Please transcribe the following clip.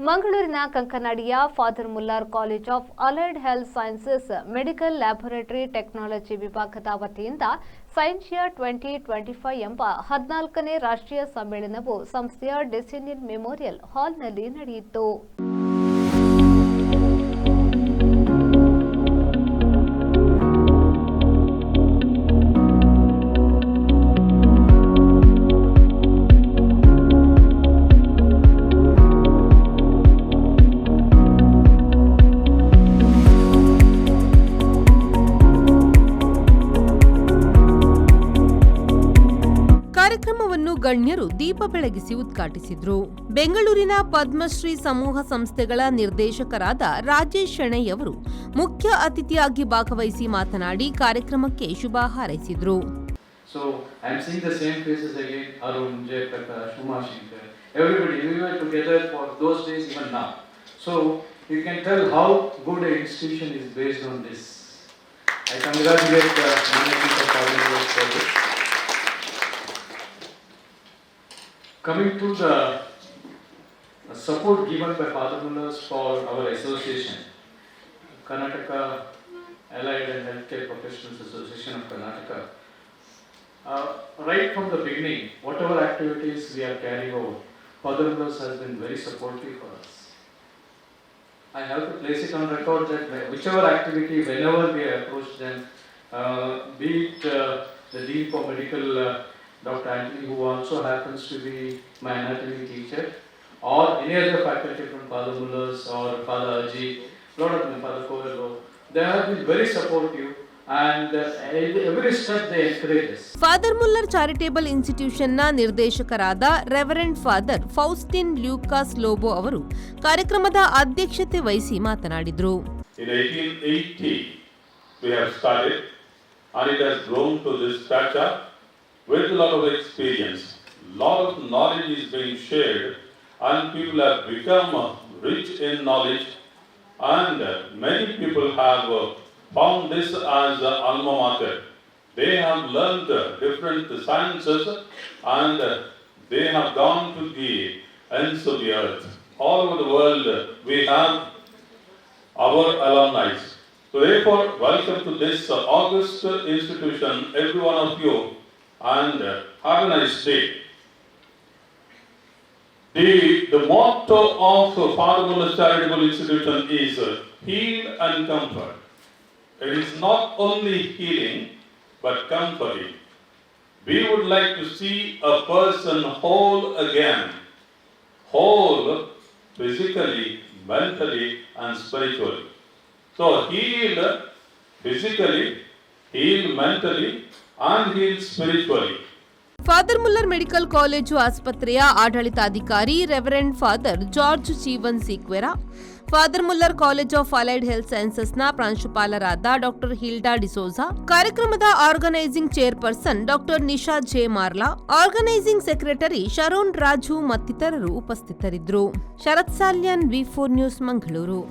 ಮಂಗಳೂರಿನ ಕಂಕನಾಡಿಯ father Muller college of allied health sciences medical laboratory technology ವಿಭಾಗದ ವತಿಯಿಂದ ಸೈನ್ಶಿಯಾ 2025 ಎಂಬ 14ನೇ ರಾಷ್ಟ್ರೀಯ ಸಮ್ಮೇಳನವು ಸಂಸ್ಥೆಯ ಡೆಸಿನಿಯನ್ ಮೆಮೋರಿಯಲ್ ಹಾಲ್ನಲ್ಲಿ ನಡೆಯಿತು. ಕಾರ್ಯಕ್ರಮವನ್ನು ಗಣ್ಯರು ದೀಪ ಬೆಳಗಿಸಿ ಉದ್ಘಾಟಿಸಿದರು. ಬೆಂಗಳೂರಿನ ಪದ್ಮಶ್ರೀ ಸಮೂಹ ಸಂಸ್ಥೆಗಳ ನಿರ್ದೇಶಕರಾದ ರಾಜೇಶ್ ಶೆಣೈ ಅವರು ಮುಖ್ಯ ಅತಿಥಿಯಾಗಿ ಭಾಗವಹಿಸಿ ಮಾತನಾಡಿ ಕಾರ್ಯಕ್ರಮಕ್ಕೆ ಶುಭ ಹಾರೈಸಿದರು. Coming to the support given by Father Muller for our association, Karnataka Allied and Healthcare Professionals Association of Karnataka, right from the beginning, whatever activities we are carrying out, Father Muller has been very supportive for us. I have to place it on record that whichever activity, whenever we approach them, be it the Dean for Medical Dr. Anthony, who also happens to be my anatomy teacher, or any other faculty from Father Muller's or Father Aji, lot of them, Father Coelho, they have been very supportive and every step they encourage us. Father Muller charitable ಇನ್ಸ್ಟಿಟ್ಯೂಷನ್ನ ನಿರ್ದೇಶಕರಾದ reverend father Faustin Lucas Lobo ಅವರು ಕಾರ್ಯಕ್ರಮದ ಅಧ್ಯಕ್ಷತೆ ವಹಿಸಿ ಮಾತನಾಡಿದರು. In 1880 we have started and it has grown to this stature with a lot of experience. Lot of knowledge is being shared and people have become rich in knowledge, and many people have found this as alma mater. They have learned different sciences and they have gone to the ends of the earth. All over the world we have our alumni. So therefore, welcome to this august institution, every one of you, and have a nice day. The motto of Father Muller's Charitable Institution is heal and comfort. It is not only healing but comforting. We would like to see a person whole again, whole physically, mentally and spiritually. So heal physically, heal mentally and heal spiritually. Father Muller medical college ಆಸ್ಪತ್ರೆಯ ಆಡಳಿತಾಧಿಕಾರಿ reverend father George Jeevan Sequeira, father Muller college of allied health ಸೈನ್ಸಸ್ನ ಪ್ರಾಂಶುಪಾಲರಾದ doctor Hilda D'Souza, ಕಾರ್ಯಕ್ರಮದ organising chairperson doctor Nisha J Marla, organising secretary Sharon Raju ಮತ್ತಿತರರು ಉಪಸ್ಥಿತರಿದ್ದರು. ಶರತ್ ಸಾಲ್ಯನ್, ವಿ4 news, Mangaluru.